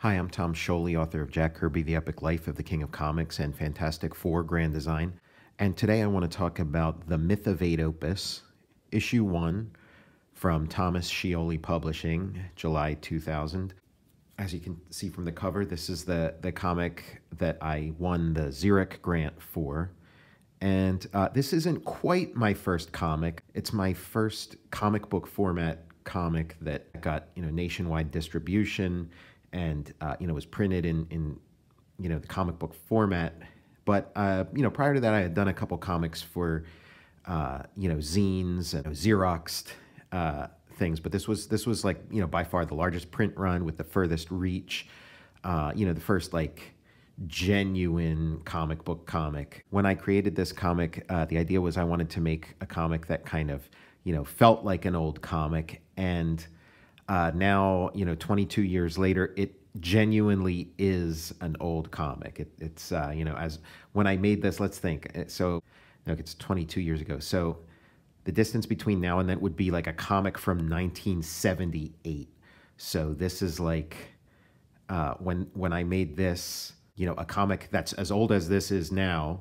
Hi, I'm Tom Scioli, author of Jack Kirby, The Epic Life of the King of Comics and Fantastic Four Grand Design. And today I want to talk about The Myth of 8 Opus, Issue 1 from Thomas Scioli Publishing, July 2000. As you can see from the cover, this is the comic that I won the Xeric grant for. And this isn't quite my first comic. It's my first comic book format comic that got nationwide distribution and was printed in the comic book format. But prior to that, I had done a couple comics for zines and Xeroxed things. But this was like by far the largest print run with the furthest reach. The first like genuine comic book comic. When I created this comic, the idea was I wanted to make a comic that kind of felt like an old comic. And now 22 years later, it genuinely is an old comic. It's as when I made this, let's think. So it's 22 years ago. So the distance between now and then would be like a comic from 1978. So this is like when I made this, a comic that's as old as this is now.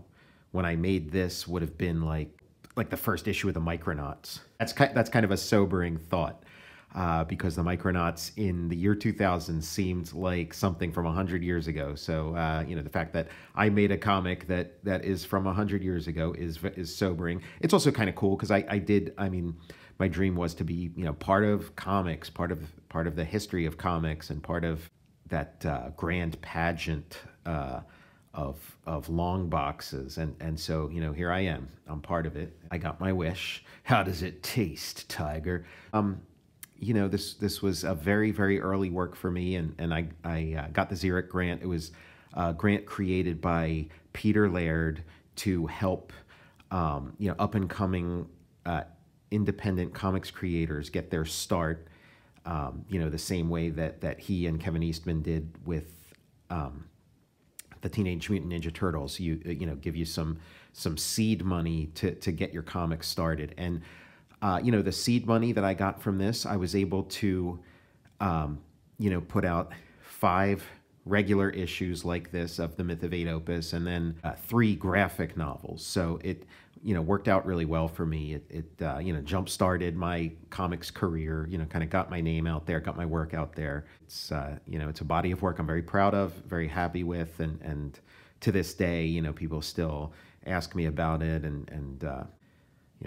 When I made this, would have been like the first issue of the Micronauts. That's kind of a sobering thought. Because the Micronauts in the year 2000 seemed like something from 100 years ago. So, the fact that I made a comic that is from 100 years ago is sobering. It's also kind of cool because my dream was to be, part of comics, part of the history of comics and part of that grand pageant of long boxes. And so, here I am. I'm part of it. I got my wish. How does it taste, Tiger? This was a very, very early work for me, and I got the Xeric grant. It was a grant created by Peter Laird to help, up-and-coming independent comics creators get their start, the same way that he and Kevin Eastman did with the Teenage Mutant Ninja Turtles. Give you some seed money to get your comics started. And the seed money that I got from this, I was able to, put out 5 regular issues like this of The Myth of 8 Opus, and then 3 graphic novels. So it, worked out really well for me. It jump-started my comics career, kind of got my name out there, got my work out there. It's, it's a body of work I'm very proud of, very happy with, and to this day, people still ask me about it and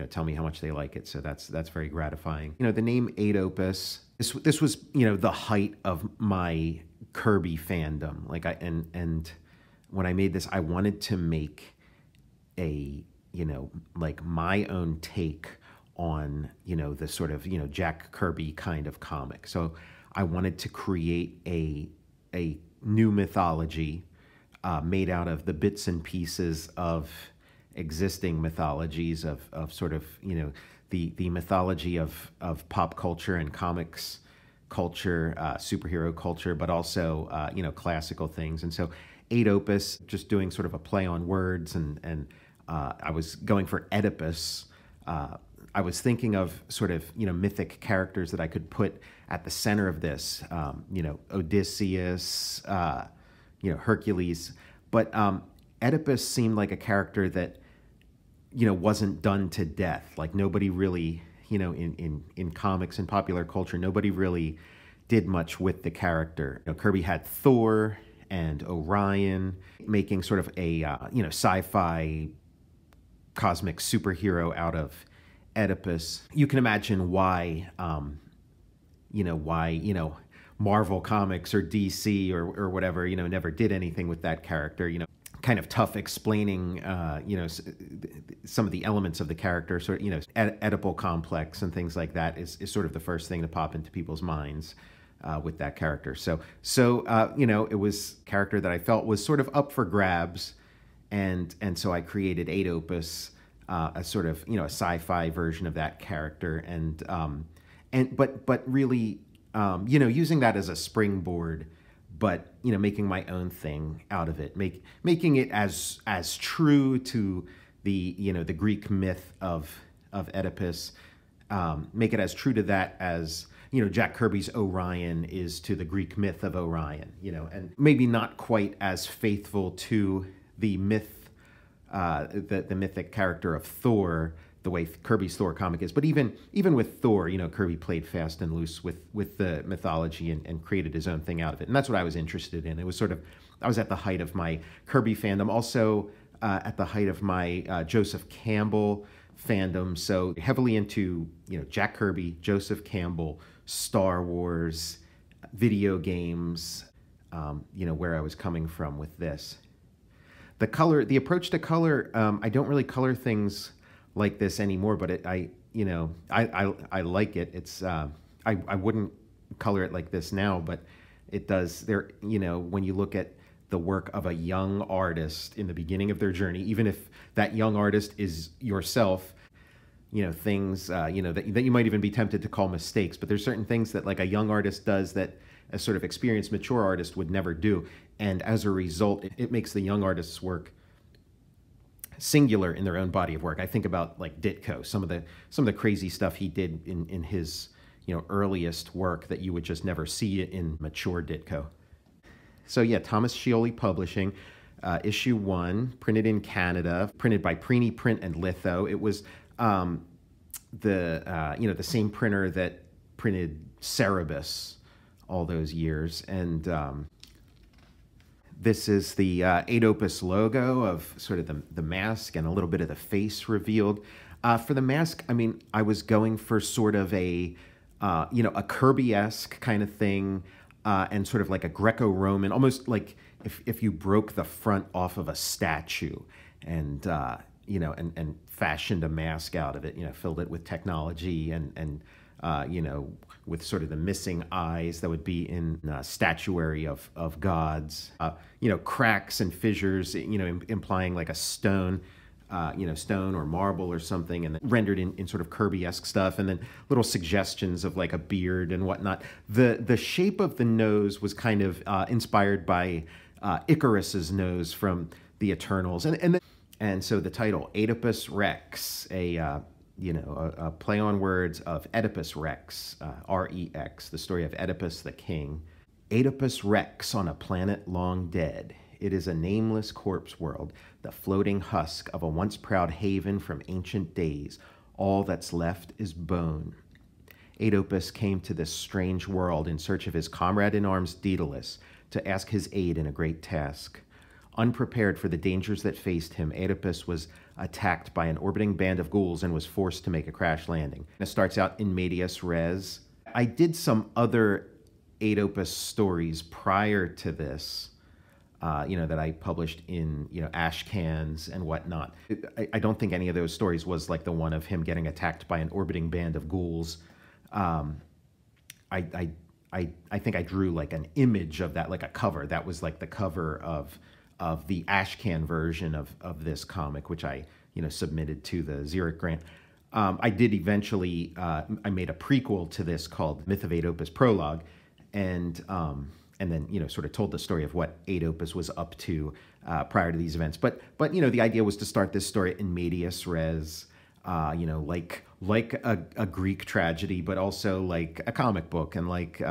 tell me how much they like it. So that's very gratifying. The name 8 Opus, this was, the height of my Kirby fandom. And when I made this, I wanted to make a, like my own take on, the sort of, Jack Kirby kind of comic. So I wanted to create a new mythology made out of the bits and pieces of existing mythologies of sort of, the mythology of pop culture and comics culture, superhero culture, but also, classical things. And so 8 Opus, just doing sort of a play on words, and I was going for Oedipus. I was thinking of sort of, mythic characters that I could put at the center of this, Odysseus, Hercules. But Oedipus seemed like a character that, wasn't done to death. Like nobody really, in comics and popular culture, nobody really did much with the character. Kirby had Thor and Orion, making sort of a, sci-fi cosmic superhero out of Oedipus. You can imagine why, Marvel Comics or DC or whatever, never did anything with that character, kind of tough explaining, some of the elements of the character, sort of, Oedipal complex and things like that is sort of the first thing to pop into people's minds with that character. So it was a character that I felt was sort of up for grabs, and so I created 8 Opus, a sort of, a sci-fi version of that character, but really, using that as a springboard, but making my own thing out of it, making it as true to the the Greek myth of Oedipus, make it as true to that as Jack Kirby's Orion is to the Greek myth of Orion, and maybe not quite as faithful to the myth, the mythic character of Thor, the way Kirby's Thor comic is. But even with Thor, Kirby played fast and loose with the mythology and created his own thing out of it. And that's what I was interested in. It was sort of, I was at the height of my Kirby fandom, also at the height of my Joseph Campbell fandom. So heavily into, Jack Kirby, Joseph Campbell, Star Wars, video games, where I was coming from with this. The approach to color, I don't really color things like this anymore, but I like it. It's I wouldn't color it like this now, but it does. When you look at the work of a young artist in the beginning of their journey, even if that young artist is yourself, things that you might even be tempted to call mistakes, but there's certain things that like a young artist does that a sort of experienced, mature artist would never do, and as a result, it makes the young artist's work singular in their own body of work. I think about like Ditko, some of the crazy stuff he did in his earliest work that you would just never see it in mature Ditko. So yeah, Thomas Scioli Publishing, issue 1, printed in Canada, printed by Preeny Print and Litho. It was the same printer that printed Cerebus all those years, and this is the 8 Opus logo of sort of the mask and a little bit of the face revealed. For the mask, I mean, I was going for sort of a Kirby-esque kind of thing, and sort of like a Greco-Roman, almost like if you broke the front off of a statue and and fashioned a mask out of it, filled it with technology and with sort of the missing eyes that would be in statuary of gods, cracks and fissures, implying like a stone, stone or marble or something, and then rendered in sort of Kirby-esque stuff, and then little suggestions of like a beard and whatnot. The shape of the nose was kind of inspired by Icarus's nose from the Eternals, and so the title Oedipus Rex, a play on words of Oedipus Rex, R-E-X, the story of Oedipus the king. Oedipus Rex on a planet long dead. It is a nameless corpse world, the floating husk of a once proud haven from ancient days. All that's left is bone. Oedipus came to this strange world in search of his comrade in arms Daedalus to ask his aid in a great task. Unprepared for the dangers that faced him, Oedipus was attacked by an orbiting band of ghouls and was forced to make a crash landing. It starts out in medias res. I did some other 8 Opus stories prior to this, that I published in, ash cans and whatnot. I don't think any of those stories was like the one of him getting attacked by an orbiting band of ghouls. I think I drew like an image of that, like a cover. That was like the cover of the ashcan version of this comic, which I submitted to the Xeric grant. I did eventually, I made a prequel to this called Myth of 8 Opus Prologue, and then sort of told the story of what 8 Opus was up to prior to these events. But the idea was to start this story in medias res, like a Greek tragedy, but also like a comic book, and like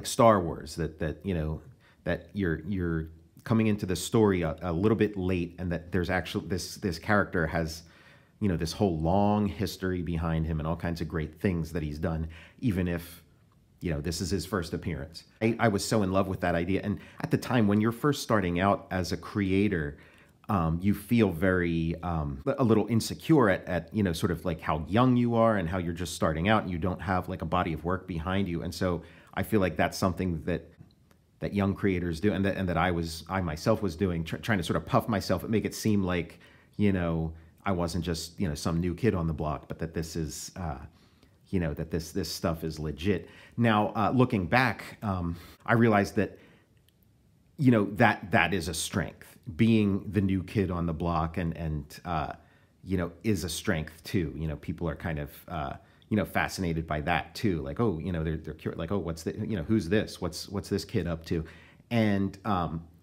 Star Wars, that you're coming into the story a little bit late, and that there's actually this character has this whole long history behind him and all kinds of great things that he's done, even if this is his first appearance. I was so in love with that idea, and at the time when you're first starting out as a creator, you feel very a little insecure at sort of like how young you are and how you're just starting out and you don't have like a body of work behind you. And so I feel like that's something that young creators do, and that I myself was doing, trying to sort of puff myself and make it seem like I wasn't just some new kid on the block, but that this is that this stuff is legit. Now looking back, I realized that that is a strength. Being the new kid on the block and is a strength too. People are kind of fascinated by that too. Like, oh, they're curious, like, oh, what's the, who's this? What's this kid up to? And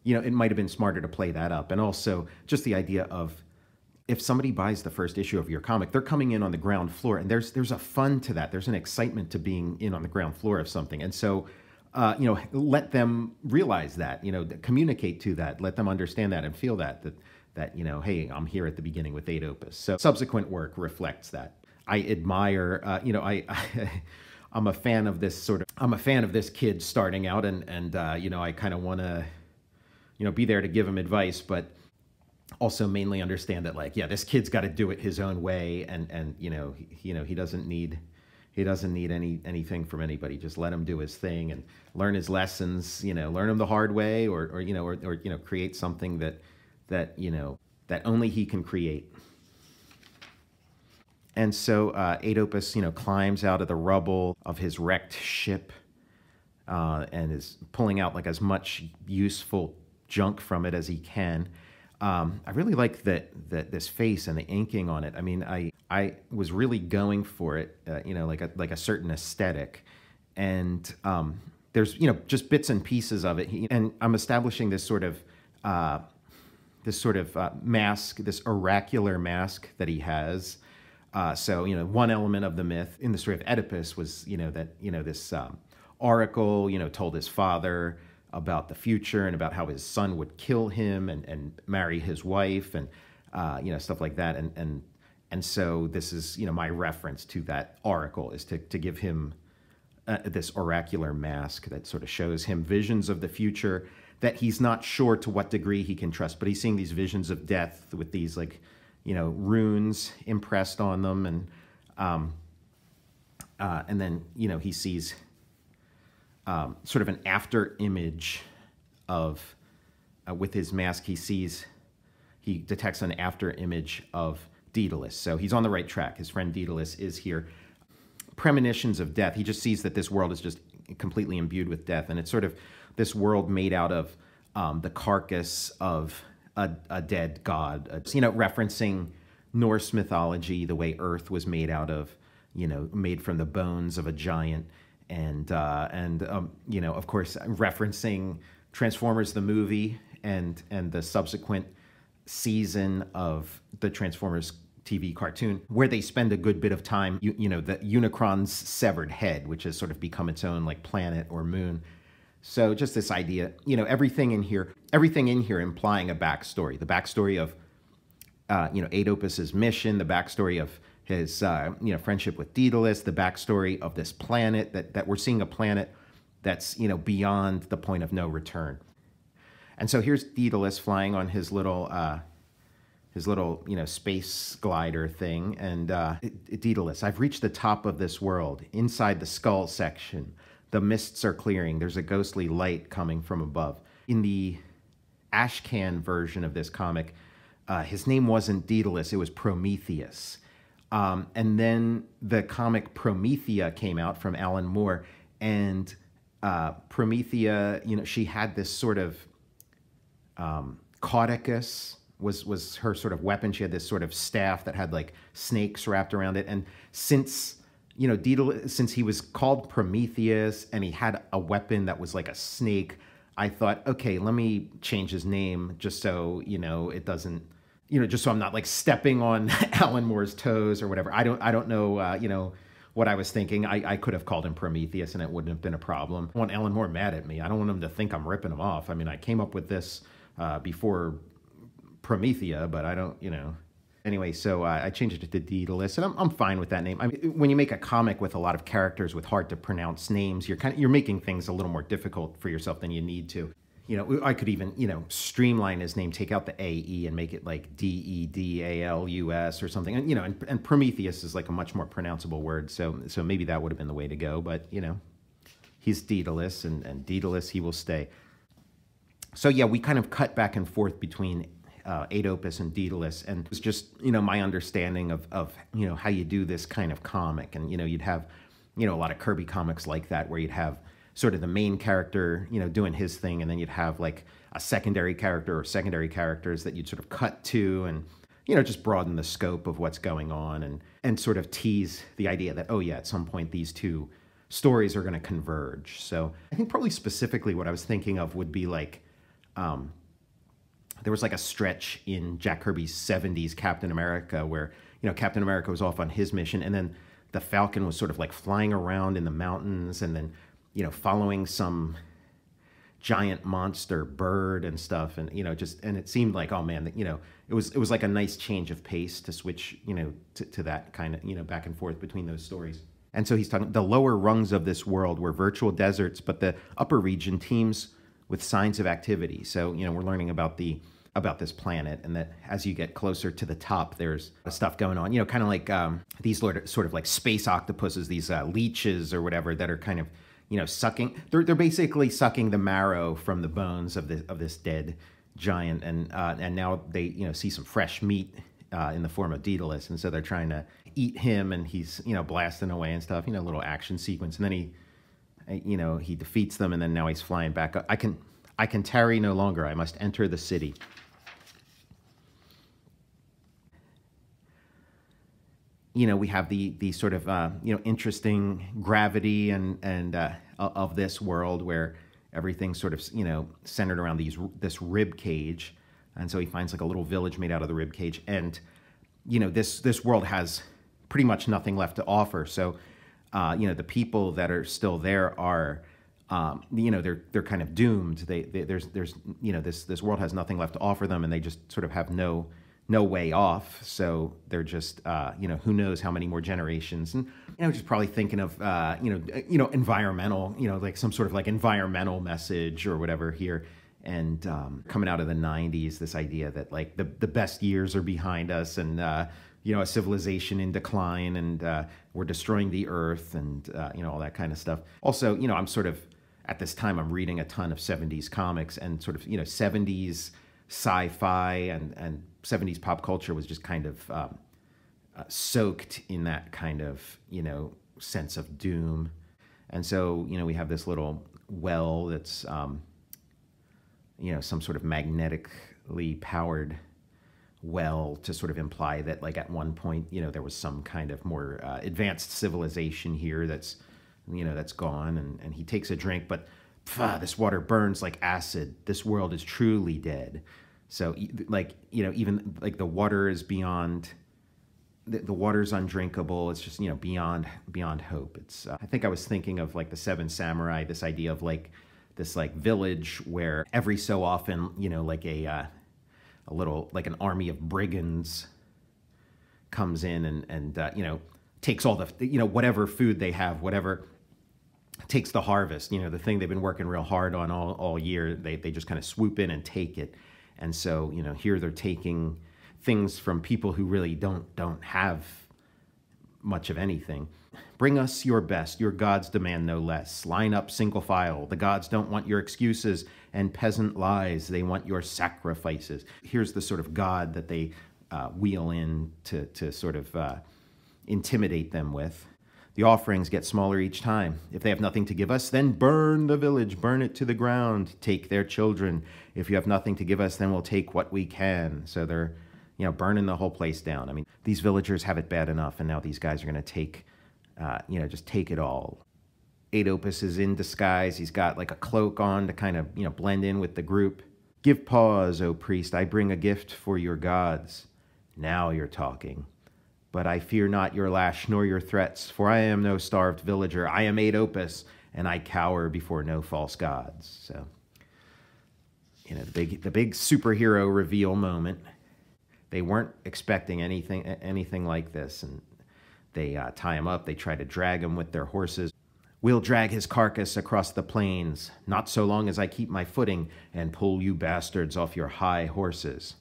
it might have been smarter to play that up. And also just the idea of if somebody buys the first issue of your comic, they're coming in on the ground floor, and there's a fun to that. There's an excitement to being in on the ground floor of something. And so, let them realize that, communicate to that, let them understand that and feel that, hey, I'm here at the beginning with 8 Opus. So subsequent work reflects that. I admire, I'm a fan of this kid starting out, and I kind of want to, be there to give him advice, but also mainly understand that, like, yeah, this kid's got to do it his own way, and he doesn't need anything from anybody. Just let him do his thing and learn his lessons. Learn them the hard way, or create something that only he can create. And so 8 Opus, climbs out of the rubble of his wrecked ship and is pulling out like as much useful junk from it as he can. I really like this face and the inking on it. I mean, I was really going for it, like a certain aesthetic, and there's just bits and pieces of it, and I'm establishing this sort of mask, this oracular mask that he has. So one element of the myth in the story of Oedipus was this oracle told his father about the future and about how his son would kill him and marry his wife, and stuff like that, and so this is my reference to that oracle, is to give him this oracular mask that sort of shows him visions of the future that he's not sure to what degree he can trust, but he's seeing these visions of death with these runes impressed on them, and then he sees sort of an after image of with his mask. He detects an after image of Daedalus, so he's on the right track. His friend Daedalus is here. Premonitions of death. He just sees that this world is just completely imbued with death, and it's sort of this world made out of the carcass of a dead god. Referencing Norse mythology, the way Earth was made out of, made from the bones of a giant, and of course, referencing Transformers the movie and the subsequent season of the Transformers TV cartoon, where they spend a good bit of time, the Unicron's severed head, which has sort of become its own like planet or moon. So just this idea, everything in here implying a backstory. The backstory of, 8 Opus's mission, the backstory of his, friendship with Daedalus, the backstory of this planet, that we're seeing a planet that's, beyond the point of no return. And so here's Daedalus flying on his little space glider thing. And Daedalus, I've reached the top of this world, inside the skull section. The mists are clearing. There's a ghostly light coming from above. In the Ashcan version of this comic, his name wasn't Daedalus, it was Prometheus. And then the comic Promethea came out from Alan Moore, and Promethea, she had this sort of caudicus was her sort of weapon. She had this sort of staff that had like snakes wrapped around it. And since Daedalus, since he was called Prometheus and he had a weapon that was like a snake, I thought, okay, let me change his name just so, it doesn't, just so I'm not like stepping on Alan Moore's toes or whatever. I don't know, what I was thinking. I could have called him Prometheus and it wouldn't have been a problem. I want Alan Moore mad at me. I don't want him to think I'm ripping him off. I mean, I came up with this before Promethea, but I don't, Anyway, so I changed it to Daedalus, and I'm fine with that name. I mean, when you make a comic with a lot of characters with hard to pronounce names, you're making things a little more difficult for yourself than you need to. I could even, streamline his name, take out the A-E and make it like D-E-D-A-L-U-S or something. And, and Prometheus is like a much more pronounceable word, so maybe that would have been the way to go. But, he's Daedalus, and Daedalus, he will stay. So, yeah, we kind of cut back and forth between 8 Opus and Daedalus, and it's just my understanding of how you do this kind of comic. And you'd have a lot of Kirby comics like that, where you'd have sort of the main character doing his thing, and then you'd have like a secondary character or secondary characters that you'd sort of cut to, and just broaden the scope of what's going on, and sort of tease the idea that, oh yeah, at some point these two stories are going to converge. So I think probably specifically what I was thinking of would be like there was like a stretch in Jack Kirby's 70s Captain America where, Captain America was off on his mission, and then the Falcon was sort of like flying around in the mountains and then, following some giant monster bird and stuff. And, and it seemed like, oh man, it was like a nice change of pace to switch, to that kind of, back and forth between those stories. And so he's talking, the lower rungs of this world were virtual deserts, but the upper region teems with signs of activity. So, we're learning about this planet, and that as you get closer to the top, there's stuff going on, kind of like these sort of like space octopuses, these leeches or whatever that are kind of, sucking. They're basically sucking the marrow from the bones of this dead giant, and now they see some fresh meat in the form of Daedalus, and so they're trying to eat him, and he's blasting away and stuff. Little action sequence, and then he defeats them, and then now he's flying back up. I can tarry no longer. I must enter the city. We have the sort of interesting gravity and of this world where everything's sort of centered around this rib cage, and so he finds like a little village made out of the rib cage, and this world has pretty much nothing left to offer. So the people that are still there are they're kind of doomed. There's this world has nothing left to offer them, and they just sort of have no way off. So they're just who knows how many more generations, and just probably thinking of environmental, like some sort of like environmental message or whatever here. And coming out of the 90s, this idea that like the best years are behind us, and a civilization in decline, and we're destroying the earth, and all that kind of stuff. Also, I'm sort of at this time I'm reading a ton of 70s comics, and sort of 70s sci-fi and 70s pop culture was just kind of soaked in that kind of sense of doom. And so we have this little well that's some sort of magnetically powered well to sort of imply that like at one point there was some kind of more advanced civilization here that's that's gone, and he takes a drink, but this water burns like acid. This world is truly dead. So like even like the water is beyond, the water's undrinkable. It's just beyond hope. It's I think I was thinking of like the Seven Samurai, this idea of like this like village where every so often like a little like an army of brigands comes in and takes all the whatever food they have, whatever takes the harvest, the thing they've been working real hard on all year. They just kind of swoop in and take it. And so here they're taking things from people who really don't have much of anything. Bring us your best. Your gods demand no less. Line up single file. The gods don't want your excuses and peasant lies. They want your sacrifices. Here's the sort of god that they wheel in to sort of intimidate them with. The offerings get smaller each time. If they have nothing to give us, then burn the village, burn it to the ground, take their children. If you have nothing to give us, then we'll take what we can. So they're, burning the whole place down. I mean, these villagers have it bad enough, and now these guys are going to take, just take it all. Oedipus is in disguise. He's got like a cloak on to kind of, blend in with the group. Give pause, O priest. I bring a gift for your gods. Now you're talking. But I fear not your lash nor your threats, for I am no starved villager. I am Oedipus, and I cower before no false gods. So, the big superhero reveal moment. They weren't expecting anything like this, and they tie him up. They try to drag him with their horses. We'll drag his carcass across the plains, not so long as I keep my footing and pull you bastards off your high horses.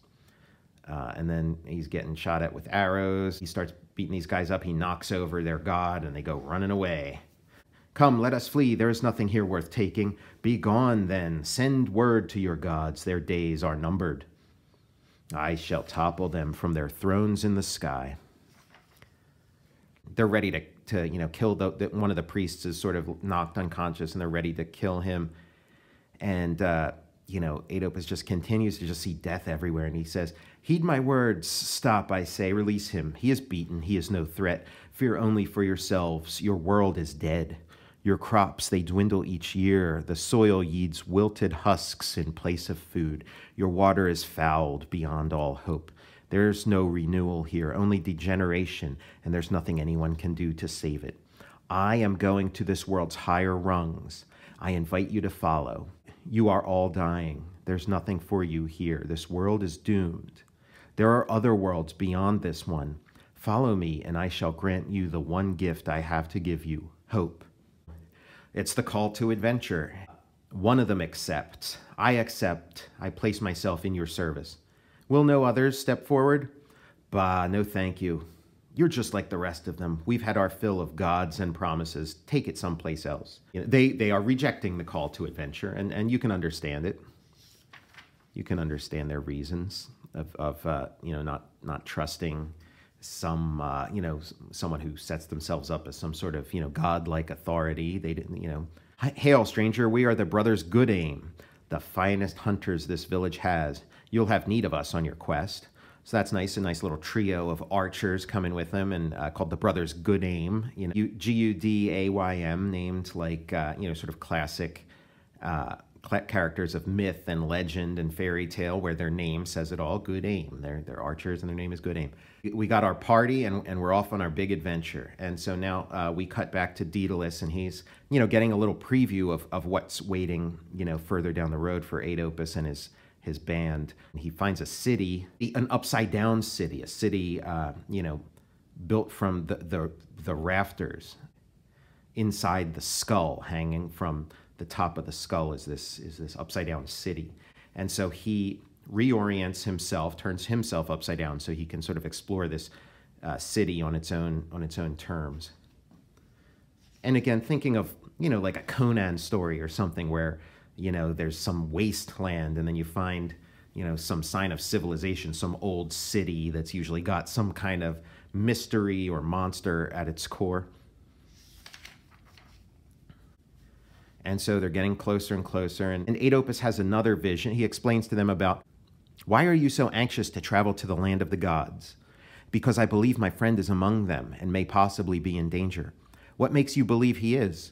And then he's getting shot at with arrows. He starts beating these guys up. He knocks over their god, and they go running away. Come, let us flee. There is nothing here worth taking. Be gone, then. Send word to your gods. Their days are numbered. I shall topple them from their thrones in the sky. They're ready to kill one of the priests is sort of knocked unconscious, and they're ready to kill him. And, Oedipus just continues to just see death everywhere, and he says, heed my words. Stop, I say. Release him. He is beaten. He is no threat. Fear only for yourselves. Your world is dead. Your crops, they dwindle each year. The soil yields wilted husks in place of food. Your water is fouled beyond all hope. There's no renewal here, only degeneration, and there's nothing anyone can do to save it. I am going to this world's higher rungs. I invite you to follow. You are all dying. There's nothing for you here. This world is doomed. There are other worlds beyond this one. Follow me, and I shall grant you the one gift I have to give you, hope. It's the call to adventure. One of them accepts. I accept. I place myself in your service. Will no others step forward? Bah, no thank you. You're just like the rest of them. We've had our fill of gods and promises. Take it someplace else. They are rejecting the call to adventure, and you can understand it. You can understand their reasons of not trusting someone who sets themselves up as some sort of, godlike authority. They didn't, Hail, stranger, we are the brothers Good Aim, the finest hunters this village has. You'll have need of us on your quest. So that's nice, a nice little trio of archers coming with them, and called the brothers Good Aim, Gudaym, named like, sort of classic characters of myth and legend and fairy tale, where their name says it all. Good Aim. They're archers, and their name is Good Aim. We got our party, and we're off on our big adventure. And so now we cut back to Daedalus, and he's getting a little preview of what's waiting further down the road for Aetopus and his band. He finds a city, an upside down city, a city built from the rafters. Inside the skull, hanging from the top of the skull, is this upside down city. And so he reorients himself, turns himself upside down, so he can sort of explore this city on its own terms. And again, thinking of like a Conan story or something, where there's some wasteland, and then you find some sign of civilization, some old city that's usually got some kind of mystery or monster at its core. And so they're getting closer and closer, and Aetopus has another vision. He explains to them about, why are you so anxious to travel to the land of the gods? Because I believe my friend is among them and may possibly be in danger. What makes you believe he is?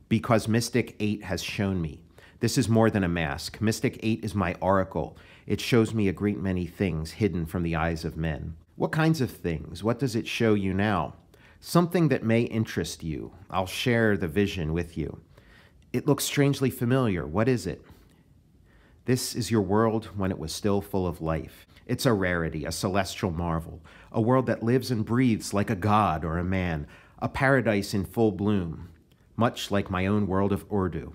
Because Mystic 8 has shown me. This is more than a mask. Mystic 8 is my oracle. It shows me a great many things hidden from the eyes of men. What kinds of things? What does it show you now? Something that may interest you. I'll share the vision with you. It looks strangely familiar. What is it? This is your world when it was still full of life. It's a rarity, a celestial marvel, a world that lives and breathes like a god or a man, a paradise in full bloom, much like my own world of Urdu.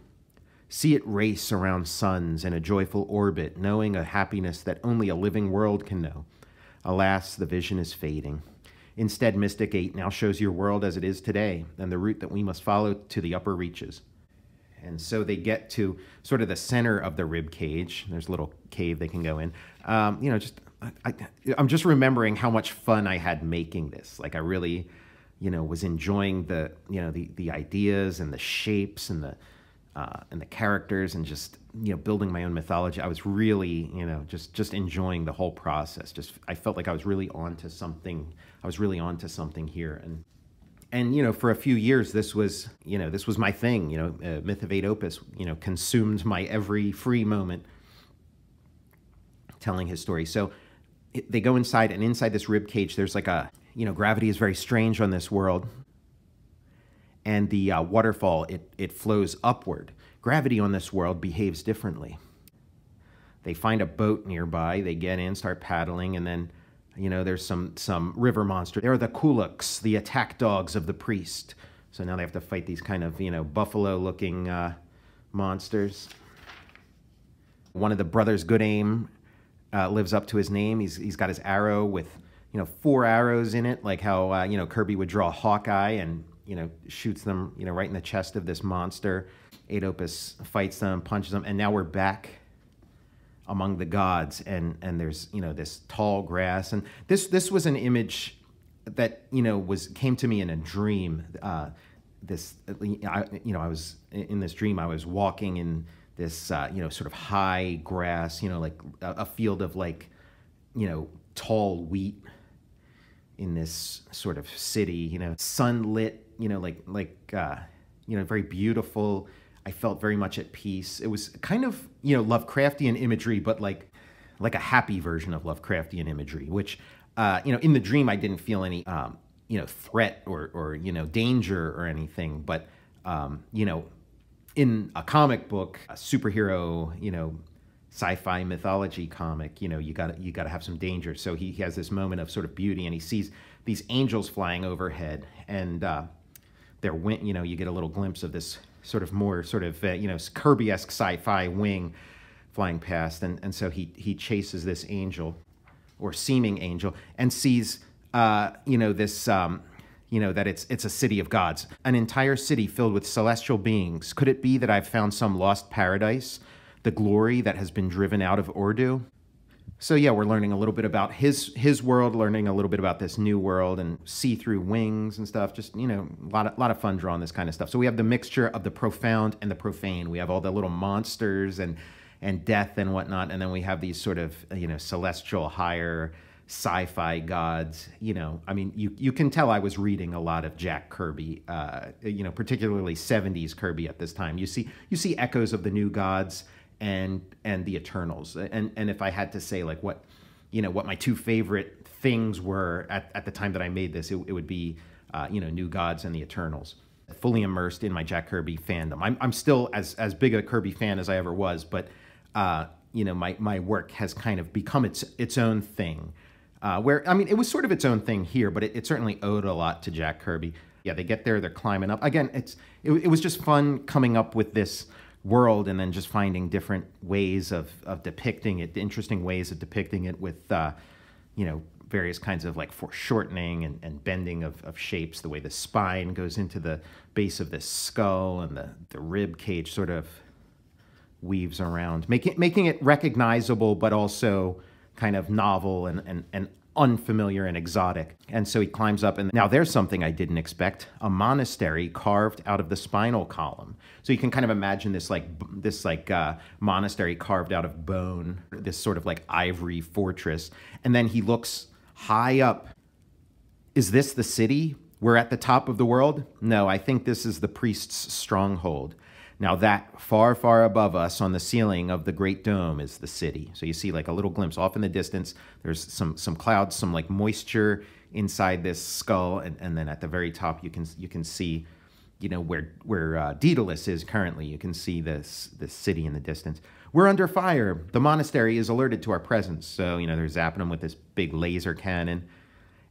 See it race around suns in a joyful orbit, knowing a happiness that only a living world can know. Alas, the vision is fading. Instead, Mystic 8 now shows your world as it is today, and the route that we must follow to the upper reaches. And so they get to sort of the center of the rib cage. There's a little cave they can go in. I'm just remembering how much fun I had making this. Like, I really, was enjoying the ideas and the shapes and the characters, and just building my own mythology. I was really just enjoying the whole process. I felt like I was really onto something. I was really onto something here. And for a few years, this was my thing. Myth of Aetopus, consumed my every free moment, telling his story. So they go inside, and inside this rib cage, there's like gravity is very strange on this world, and the waterfall it flows upward. Gravity on this world behaves differently. They find a boat nearby. They get in, start paddling, and then there's some river monster. They're the Kulaks, the attack dogs of the priest. So now they have to fight these kind of, buffalo-looking monsters. One of the brothers, Good Aim, lives up to his name. He's got his arrow with, 4 arrows in it, like how, Kirby would draw Hawkeye and, shoots them, right in the chest of this monster. Aetopus fights them, punches them, and now we're back among the gods, and there's this tall grass, and this was an image that came to me in a dream. I was in this dream. I was walking in this sort of high grass, like a field of tall wheat in this sort of city, sunlit, very beautiful. I felt very much at peace. It was kind of, Lovecraftian imagery, but like a happy version of Lovecraftian imagery, which, in the dream, I didn't feel any, threat or danger or anything. But, in a comic book, a superhero, sci-fi mythology comic, you gotta have some danger. So he has this moment of sort of beauty, and he sees these angels flying overhead, and you get a little glimpse of this sort of more Kirby-esque sci-fi wing flying past, and so he chases this angel, or seeming angel, and sees that it's a city of gods, an entire city filled with celestial beings. Could it be that I've found some lost paradise, the glory that has been driven out of Urdu? So yeah, we're learning a little bit about his world, learning a little bit about this new world, and see-through wings and stuff. Just, a lot of fun drawing this kind of stuff. So we have the mixture of the profound and the profane. We have all the little monsters and death and whatnot, and then we have these sort of, celestial, higher sci-fi gods. You can tell I was reading a lot of Jack Kirby, particularly 70s Kirby at this time. You see echoes of the new gods and the Eternals. And if I had to say like what my two favorite things were at the time that I made this, it would be New Gods and the Eternals. Fully immersed in my Jack Kirby fandom. I'm still as big a Kirby fan as I ever was, but my work has kind of become its own thing. It was sort of its own thing here, but it certainly owed a lot to Jack Kirby. Yeah, they get there, they're climbing up. Again, it was just fun coming up with this world, and then just finding different ways of depicting it, interesting ways of depicting it with, various kinds of like foreshortening and bending of shapes, the way the spine goes into the base of this skull, and the rib cage sort of weaves around, making it recognizable, but also kind of novel and unfamiliar and exotic. And so he climbs up, and now there's something I didn't expect: a monastery carved out of the spinal column. So you can kind of imagine this monastery carved out of bone, this sort of like ivory fortress. And then he looks high up. Is this the city? We're at the top of the world? No, I think this is the priest's stronghold. Now that far, far above us on the ceiling of the great dome is the city. So you see like a little glimpse off in the distance. There's some clouds, some like moisture inside this skull, and then at the very top you can see, where Daedalus is currently. You can see this city in the distance. We're under fire. The monastery is alerted to our presence. So they're zapping them with this big laser cannon,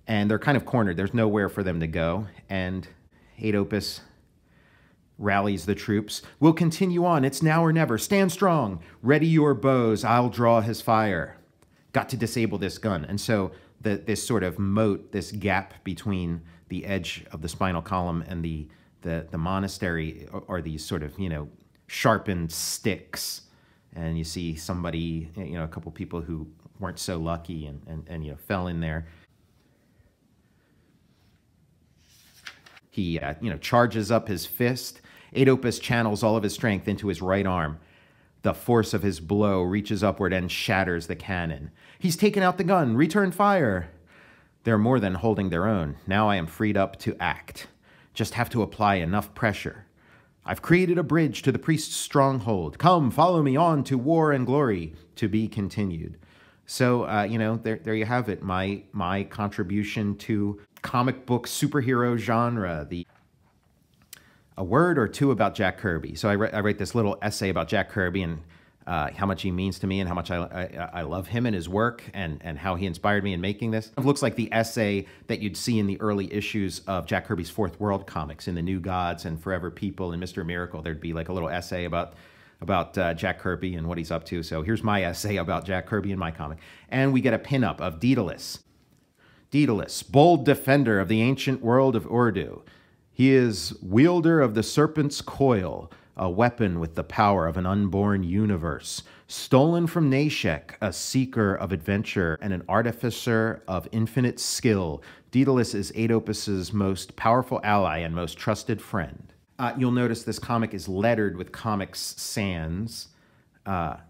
and they're kind of cornered. There's nowhere for them to go, and Aetopus rallies the troops. We'll continue on. It's now or never. Stand strong. Ready your bows. I'll draw his fire. Got to disable this gun. And so this sort of moat, this gap between the edge of the spinal column and the monastery are these sort of, sharpened sticks. And you see somebody, a couple people who weren't so lucky and fell in there. He, charges up his fist. Aetopus channels all of his strength into his right arm. The force of his blow reaches upward and shatters the cannon. He's taken out the gun. Return fire. They're more than holding their own. Now I am freed up to act. Just have to apply enough pressure. I've created a bridge to the priest's stronghold. Come, follow me on to war and glory, to be continued. So, there you have it. My contribution to comic book superhero genre, a word or two about Jack Kirby. So I write this little essay about Jack Kirby and how much he means to me and how much I love him and his work and how he inspired me in making this. It looks like the essay that you'd see in the early issues of Jack Kirby's Fourth World comics, in the New Gods and Forever People and Mr. Miracle. There'd be like a little essay about Jack Kirby and what he's up to. So here's my essay about Jack Kirby in my comic. And we get a pinup of Daedalus. Daedalus, bold defender of the ancient world of Urdu. He is wielder of the serpent's coil, a weapon with the power of an unborn universe. Stolen from Nashek, a seeker of adventure and an artificer of infinite skill, Daedalus is Aetopus's most powerful ally and most trusted friend. You'll notice this comic is lettered with Comics Sans,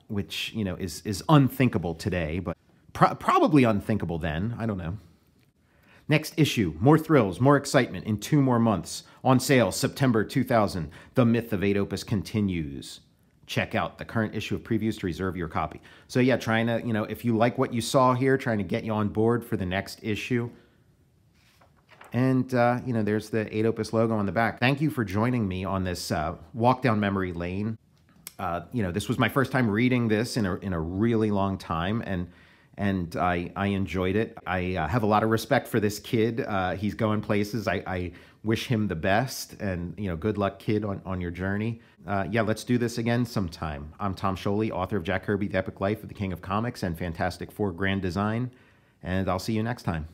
which is unthinkable today, but probably unthinkable then. I don't know. Next issue, more thrills, more excitement in 2 more months. On sale, September 2000. The Myth of 8 Opus continues. Check out the current issue of previews to reserve your copy. So yeah, trying to, if you like what you saw here, trying to get you on board for the next issue. And, there's the 8 Opus logo on the back. Thank you for joining me on this walk down memory lane. This was my first time reading this in a really long time, and I enjoyed it. I have a lot of respect for this kid. He's going places. I wish him the best, and good luck, kid, on your journey. Yeah, let's do this again sometime. I'm Tom Scioli, author of Jack Kirby, The Epic Life of the King of Comics and Fantastic Four Grand Design, and I'll see you next time.